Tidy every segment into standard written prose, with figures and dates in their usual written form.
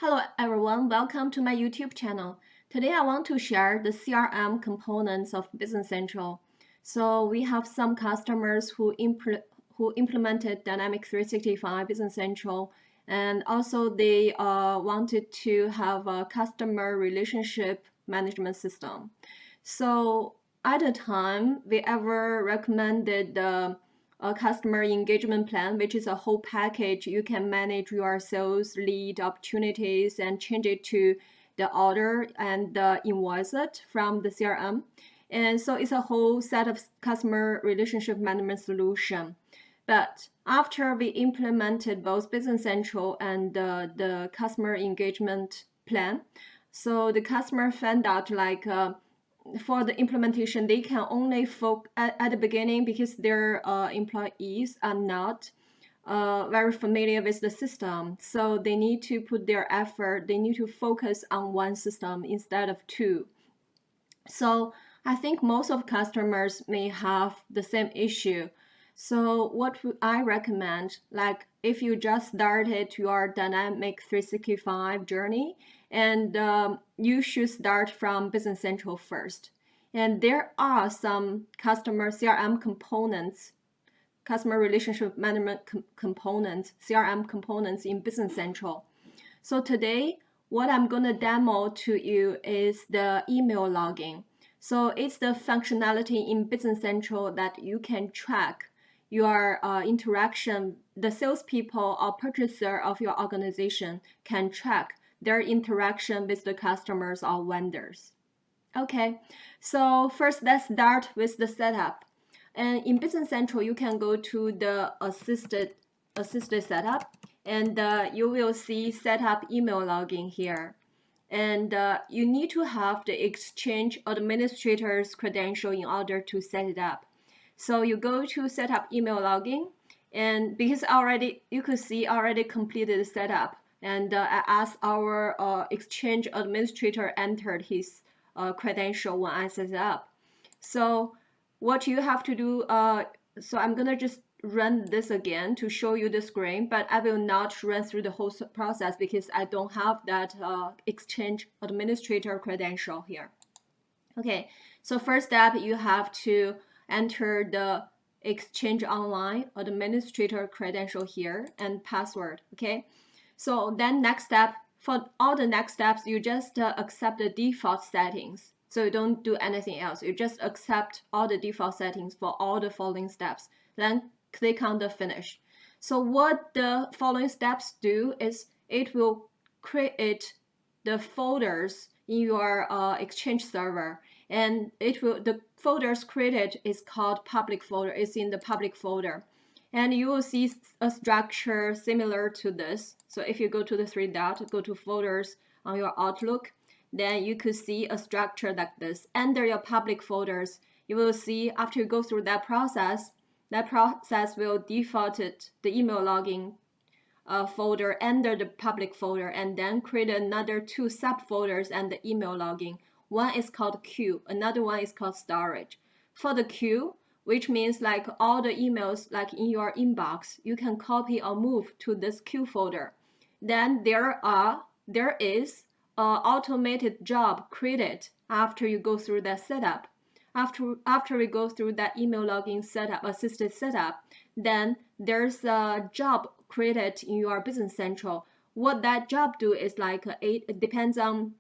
Hello everyone, welcome to my YouTube channel. Today I want to share the CRM components of Business Central. So we have some customers who implemented Dynamics 365 Business Central, and also they wanted to have a customer relationship management system. So at the time, we ever recommended the a customer engagement plan, which is a whole package. You can manage your sales lead opportunities and change it to the order and invoice it from the CRM. And so it's a whole set of customer relationship management solution. But after we implemented both Business Central and the customer engagement plan, so the customer found out for the implementation, they can only focus at the beginning because their employees are not very familiar with the system. So they need to put their effort, they need to focus on one system instead of two. So I think most of customers may have the same issue. So what I recommend, like if you just started your Dynamic 365 journey, and you should start from Business Central first. And there are some customer CRM components, customer relationship management components, CRM components in Business Central. So today, what I'm going to demo to you is the email logging. So it's the functionality in Business Central that you can track your interaction. The salespeople or purchaser of your organization can track their interaction with the customers or vendors. Okay, so first let's start with the setup. And in Business Central, you can go to the assisted setup, and you will see setup email logging here. And you need to have the Exchange administrator's credential in order to set it up. So you go to setup email logging, and because you could see already completed the setup, and I asked our Exchange administrator entered his credential when I set it up. So what you have to do, so I'm gonna just run this again to show you the screen, but I will not run through the whole process because I don't have that Exchange administrator credential here. Okay, so first step, you have to enter the Exchange Online administrator credential here and password. Okay, so then next step, for all the next steps, you just accept the default settings. So you don't do anything else. You just accept all the default settings for all the following steps. Then click on the finish. So what the following steps do is it will create the folders in your Exchange server, and the folders created is called public folder. It's in the public folder, and you will see a structure similar to this. So if you go to the three dots, go to folders on your Outlook, then you could see a structure like this. Under your public folders, you will see after you go through that process will default the email logging folder under the public folder, and then create another two subfolders and the email logging. One is called queue, another one is called storage. For the queue, which means like all the emails like in your inbox, you can copy or move to this queue folder. Then there is an automated job created after you go through that setup. After we go through that email login setup, assisted setup, then there's a job created in your Business Central. What that job do is like it depends on,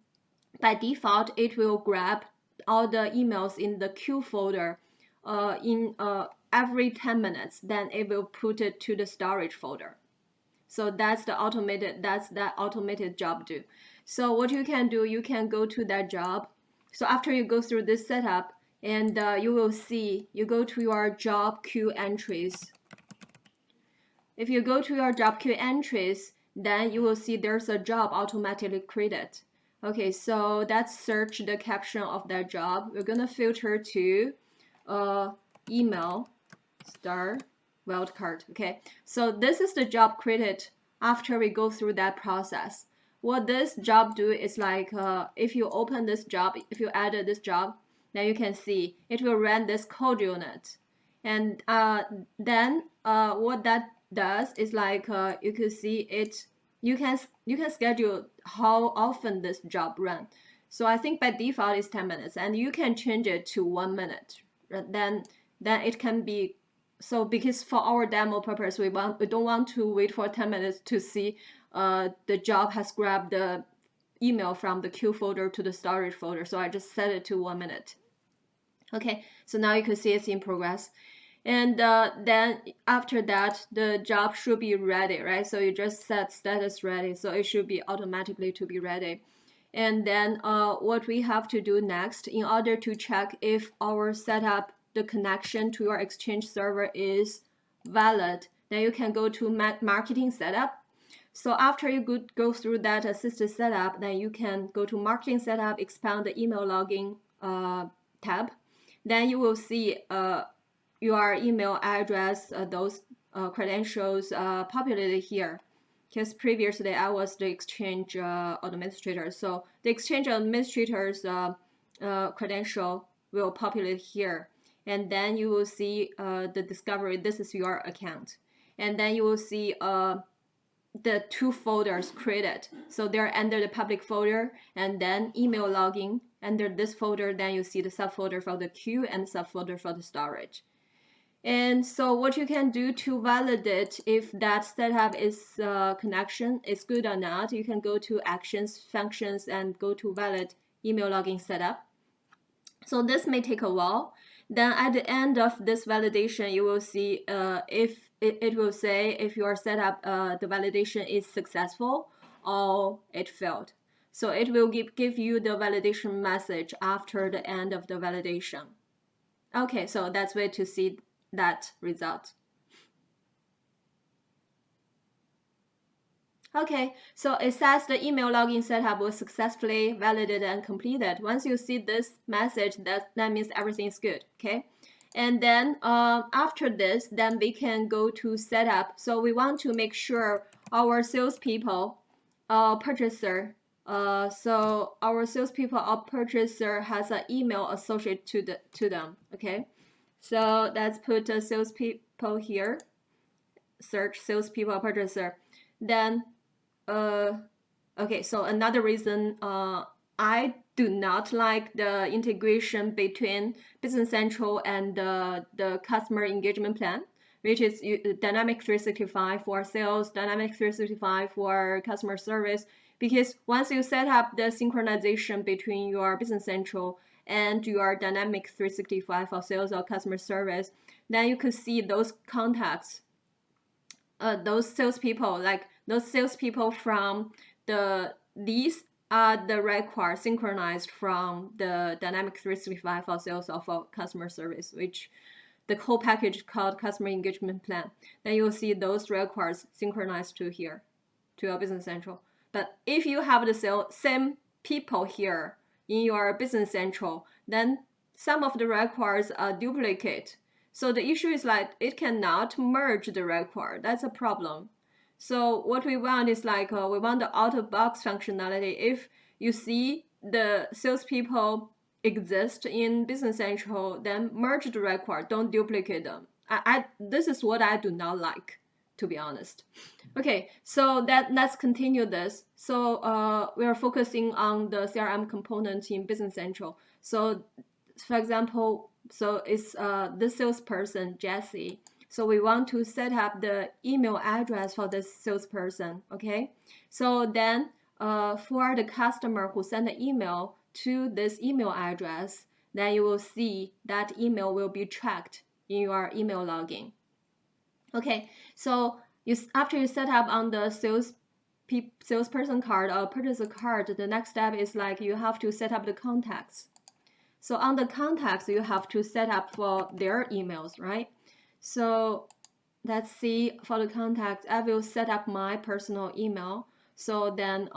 by default, it will grab all the emails in the queue folder in every 10 minutes. Then it will put it to the storage folder. So that's that automated job do. So what you can do, you can go to that job. So after you go through this setup, and you will see, you go to your job queue entries. If you go to your job queue entries, then you will see there's a job automatically created. Okay, so let's search the caption of that job. We're gonna filter to email star wildcard. Okay, so this is the job created after we go through that process. What this job do is like if you open this job, if you added this job, then you can see it will run this code unit. And then what that does is like you can see it you can schedule how often this job run. So I think by default is 10 minutes, and you can change it to 1 minute. Then it can be, so because for our demo purpose, we don't want to wait for 10 minutes to see the job has grabbed the email from the queue folder to the storage folder. So I just set it to 1 minute. Okay, so now you can see it's in progress. And then after that, the job should be ready, right? So you just set status ready. So it should be automatically to be ready. And then what we have to do next in order to check if our setup, the connection to your Exchange server is valid, then you can go to marketing setup. So after you go through that assisted setup, then you can go to marketing setup, expand the email login tab. Then you will see your email address, those credentials populated here. Because previously I was the Exchange administrator, so the Exchange administrator's credential will populate here, and then you will see the discovery. This is your account, and then you will see the two folders created. So they're under the public folder, and then email login under this folder. Then you see the subfolder for the queue and subfolder for the storage. And so what you can do to validate if that setup is connection is good or not, you can go to actions, functions, and go to valid email login setup. So this may take a while. Then at the end of this validation, you will see if it will say if your setup, the validation is successful or it failed. So it will give you the validation message after the end of the validation. Okay, so that's way to see that result. Okay, so it says the email login setup was successfully validated and completed. Once you see this message, that means everything is good, okay? And then after this, then we can go to setup. So we want to make sure our salespeople, purchaser, so our salespeople or purchaser has an email associated to them, okay? So let's put salespeople here, search salespeople purchaser. Then, okay, so another reason I do not like the integration between Business Central and the customer engagement plan, which is Dynamic 365 for sales, Dynamic 365 for customer service, because once you set up the synchronization between your Business Central and your Dynamic 365 for sales or customer service, then you could see those contacts, those salespeople, like those salespeople from these are the record synchronized from the Dynamic 365 for sales or for customer service, which the whole package called customer engagement plan. Then you'll see those records synchronized to here, to your Business Central. But if you have the same people here in your Business Central, then some of the records are duplicate. So the issue is like it cannot merge the record. That's a problem. So what we want is like we want the out-of-box functionality. If you see the salespeople exist in Business Central, then merge the record. Don't duplicate them. This is what I do not like, to be honest. Okay, so let's continue this. So we are focusing on the CRM component in Business Central. So for example, so it's this salesperson, Jesse. So we want to set up the email address for this salesperson, okay? So then for the customer who sent the email to this email address, then you will see that email will be tracked in your email login. Okay, so after you set up on the salesperson card or purchaser card, the next step is like you have to set up the contacts. So on the contacts, you have to set up for their emails, right? So let's see, for the contacts, I will set up my personal email. So then,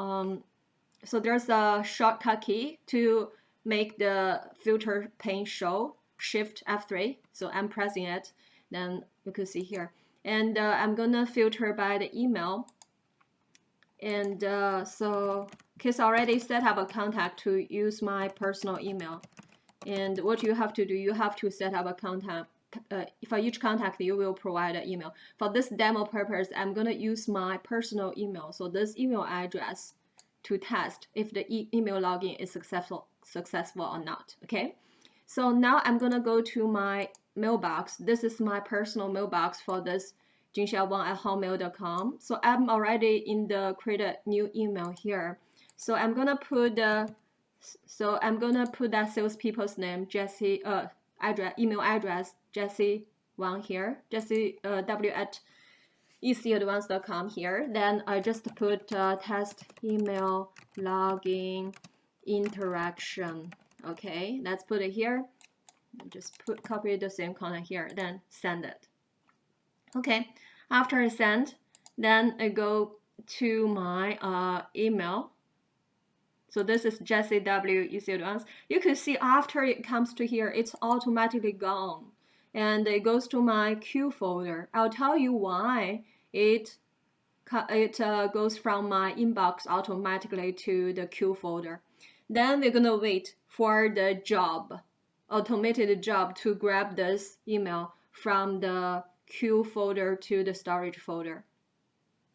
so there's a shortcut key to make the filter pane show, Shift F3. So I'm pressing it, then you can see here. And I'm gonna filter by the email. And so, Kiss already set up a contact to use my personal email. And what you have to do, you have to set up a contact, you will provide an email. For this demo purpose, I'm gonna use my personal email. So this email address to test if the email login is successful or not. Okay. So now I'm gonna go to my mailbox. This is my personal mailbox for this jinxiawang@hotmail.com. So I'm already in the create a new email here. So I'm gonna put that salespeople's name, Jesse, email address, Jesse Wang here, Jesse W at ecadvance.com here. Then I just put test email login interaction. Okay, let's put it here. Just copy the same content here, then send it. Okay, after I send, then I go to my email. So this is Jesse W ecadvance. You can see after it comes to here, it's automatically gone. And it goes to my queue folder. I'll tell you why it goes from my inbox automatically to the queue folder. Then we're gonna wait for the automated job to grab this email from the queue folder to the storage folder.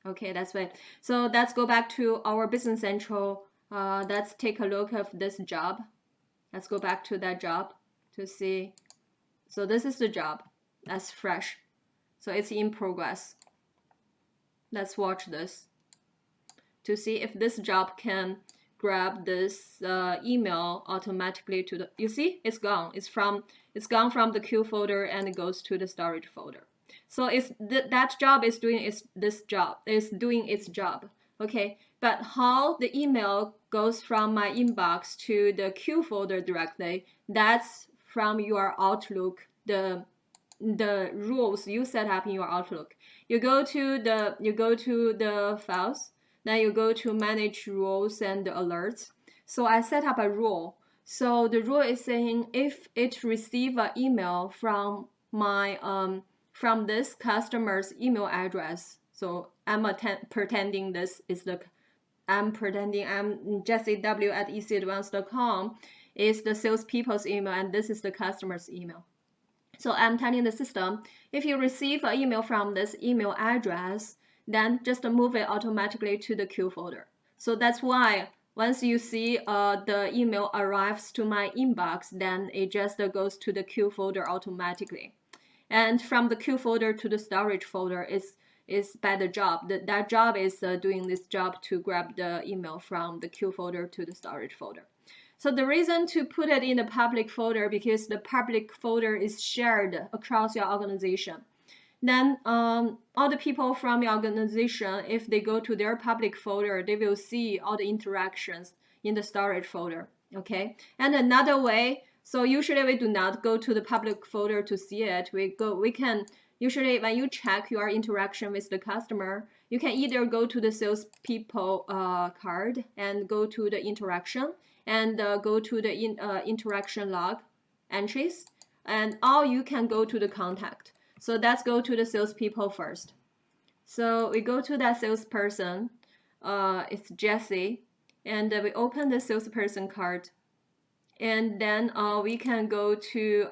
Okay, that's right. So let's go back to our Business Central. Let's take a look of this job. Let's go back to that job to see. So this is the job. That's fresh. So it's in progress. Let's watch this to see if this job can grab this email automatically to the. You see, it's gone. It's gone from the queue folder and it goes to the storage folder. So it's that job is doing its job. Okay, but how the email goes from my inbox to the queue folder directly, that's from your Outlook, the rules you set up in your Outlook. You go to the files, then you go to manage rules and alerts. So I set up a rule. So the rule is saying if it receive an email from my from this customer's email address. So I'm pretending I'm Jesse W at ecadvance.com is the salespeople's email, and this is the customer's email. So I'm telling the system, if you receive an email from this email address, then just move it automatically to the queue folder. So that's why once you see the email arrives to my inbox, then it just goes to the queue folder automatically. And from the queue folder to the storage folder is by the job. That job is doing this job to grab the email from the queue folder to the storage folder. So the reason to put it in the public folder, because the public folder is shared across your organization. Then all the people from your organization, if they go to their public folder, they will see all the interactions in the storage folder. Okay. And another way, so usually we do not go to the public folder to see it. We can usually when you check your interaction with the customer, you can either go to the salespeople card and go to the interaction and go to the interaction log entries, or you can go to the contact. So let's go to the salespeople first. So we go to that salesperson. It's Jesse, and we open the salesperson card. And then we can go to,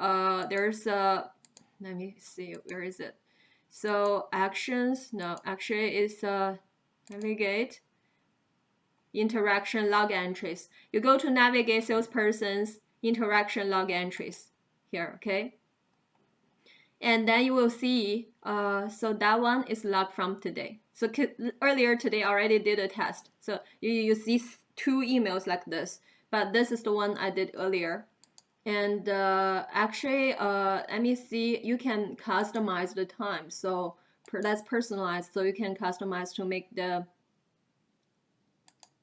there's a, let me see, where is it? So actions, no, actually it's navigate, interaction log entries. You go to navigate salesperson's interaction log entries here, okay? And then you will see, so that one is logged from today. So earlier today I already did a test. So you see 2 emails like this. But this is the one I did earlier. And actually, let me see, you can customize the time. So that's personalized. So you can customize to make the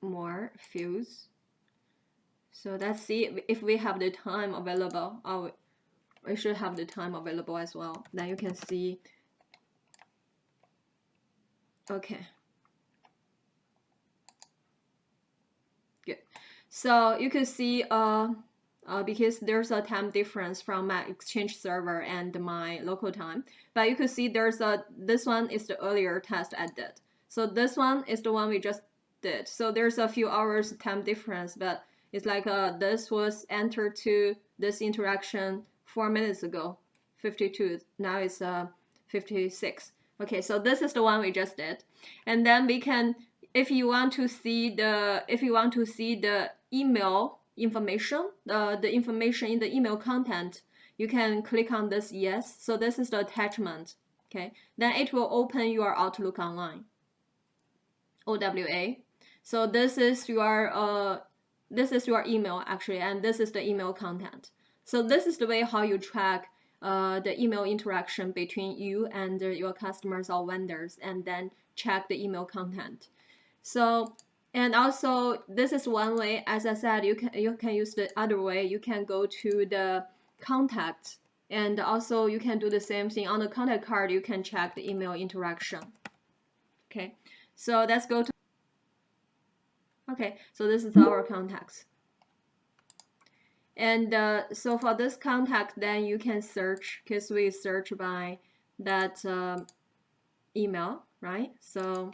more fields. So let's see if we have the time available. Oh, we should have the time available as well. Then you can see. Okay. Good. So you can see because there's a time difference from my Exchange server and my local time. But you can see this one is the earlier test I did. So this one is the one we just did. So there's a few hours time difference, but it's like this was entered to this interaction 4 minutes ago, 52. Now it's 56. Okay, so this is the one we just did. And then we can, if you want to see the email information, the information in the email content, you can click on this yes. So this is the attachment. Okay, then it will open your Outlook Online, OWA. So this is your email actually, and this is the email content. So this is the way how you track the email interaction between you and your customers or vendors, and then check the email content. So, and also this is one way. As I said, you can use the other way. You can go to the contact, and also you can do the same thing on the contact card. You can check the email interaction. Okay, so let's go to. Okay, so this is our contacts. And so for this contact, then you can search, because we search by that email, right? So,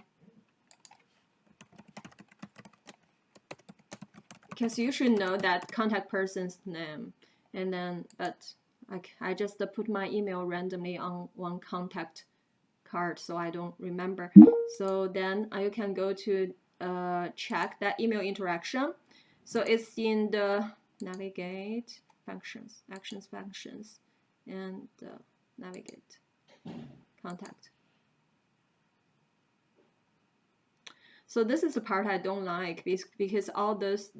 because you should know that contact person's name, and then, but I just put my email randomly on one contact card, so I don't remember. So then you can go to check that email interaction. So it's in the navigate functions, actions functions, and navigate contact. So this is the part I don't like, because all this,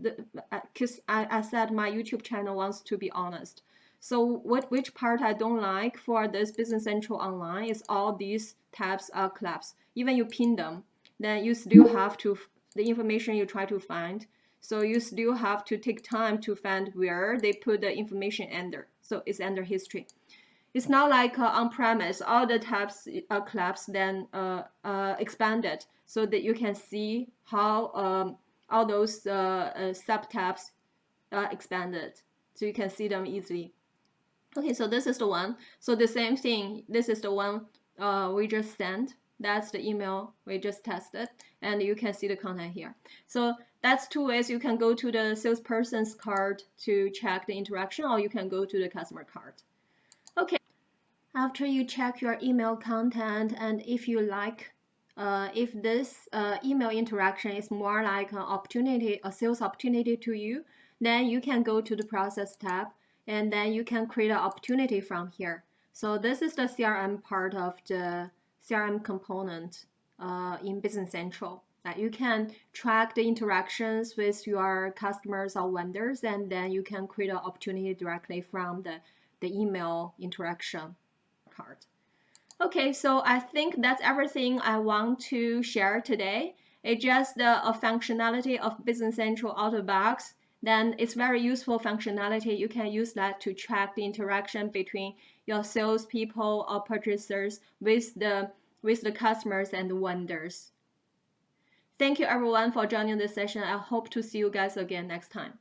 because I said my YouTube channel wants to be honest. So which part I don't like for this Business Central Online is all these tabs are collapsed. Even you pin them, then you still have to, the information you try to find, so you still have to take time to find where they put the information under. So it's under history. It's not like on-premise, all the tabs are collapsed, then expanded, so that you can see how all those sub-tabs expanded. So you can see them easily. Okay, so this is the one. So the same thing, this is the one we just sent. That's the email we just tested, and you can see the content here. So that's two ways. You can go to the salesperson's card to check the interaction, or you can go to the customer card. Okay. After you check your email content, and if you like, if this email interaction is more like an opportunity, a sales opportunity to you, then you can go to the process tab, and then you can create an opportunity from here. So this is the CRM part of the CRM component in Business Central. That you can track the interactions with your customers or vendors, and then you can create an opportunity directly from the email interaction card. Okay, so I think that's everything I want to share today. It's just a functionality of Business Central out of the box. Then it's very useful functionality. You can use that to track the interaction between your salespeople or purchasers with the customers and the vendors. Thank you everyone for joining this session. I hope to see you guys again next time.